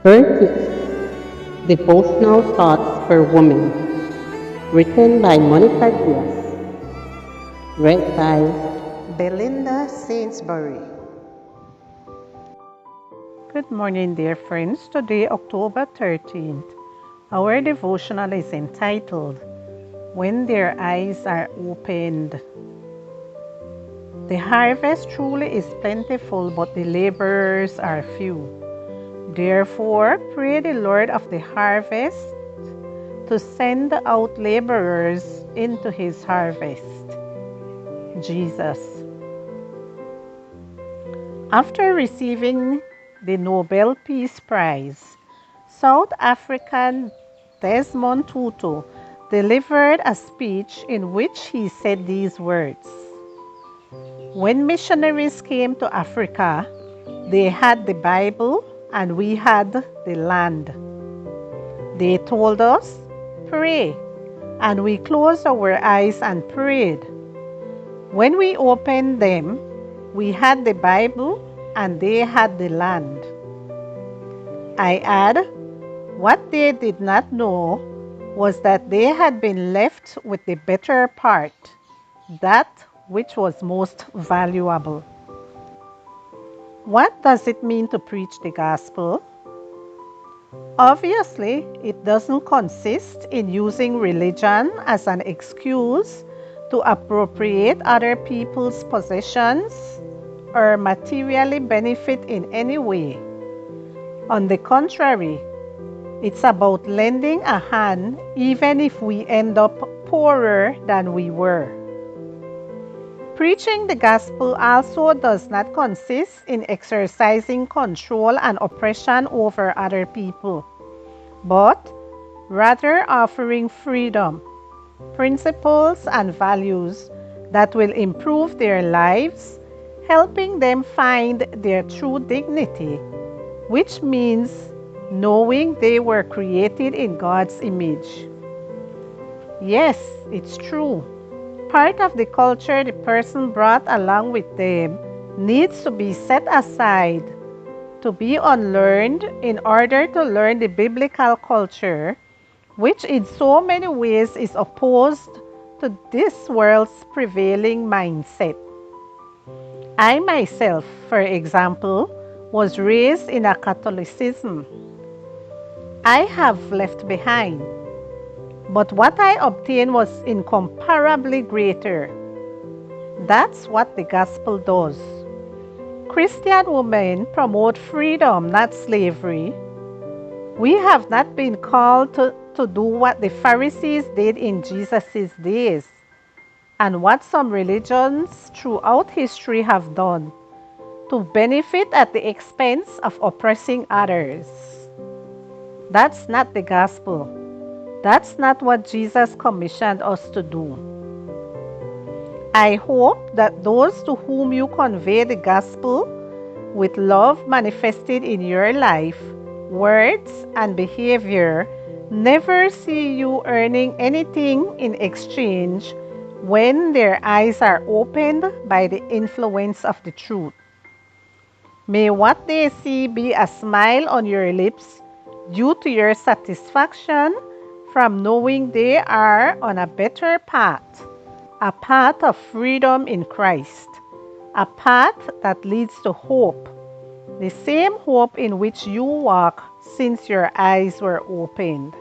30. Devotional Thoughts for Women, written by Monica Diaz, read by Belinda Sainsbury. Good morning, dear friends. Today, October 13th, our devotional is entitled, When Their Eyes Are Opened. The harvest truly is plentiful, but the laborers are few. Therefore, pray the Lord of the harvest to send out laborers into his harvest. Jesus. After receiving the Nobel Peace Prize, South African Desmond Tutu delivered a speech in which he said these words. When missionaries came to Africa, they had the Bible and we had the land. They told us, pray, and we closed our eyes and prayed. When we opened them, we had the Bible and they had the land. I add, what they did not know was that they had been left with the better part, that which was most valuable. What does it mean to preach the gospel? Obviously, it doesn't consist in using religion as an excuse to appropriate other people's possessions or materially benefit in any way. On the contrary, it's about lending a hand even if we end up poorer than we were. Preaching the gospel also does not consist in exercising control and oppression over other people, but rather offering freedom, principles, and values that will improve their lives, helping them find their true dignity, which means knowing they were created in God's image. Yes, it's true. Part of the culture the person brought along with them needs to be set aside to be unlearned in order to learn the biblical culture, which in so many ways is opposed to this world's prevailing mindset. I myself, for example, was raised in a Catholicism I have left behind, but what I obtained was incomparably greater. That's what the gospel does. Christian women promote freedom, not slavery. We have not been called to do what the Pharisees did in Jesus' days and what some religions throughout history have done, to benefit at the expense of oppressing others. That's not the gospel. That's not what Jesus commissioned us to do. I hope that those to whom you convey the gospel with love manifested in your life, words, and behavior never see you earning anything in exchange when their eyes are opened by the influence of the truth. May what they see be a smile on your lips due to your satisfaction from knowing they are on a better path, a path of freedom in Christ, a path that leads to hope, the same hope in which you walk since your eyes were opened.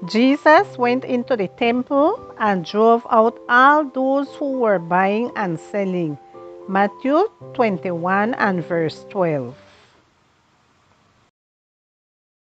Jesus went into the temple and drove out all those who were buying and selling. Matthew 21 and verse 12.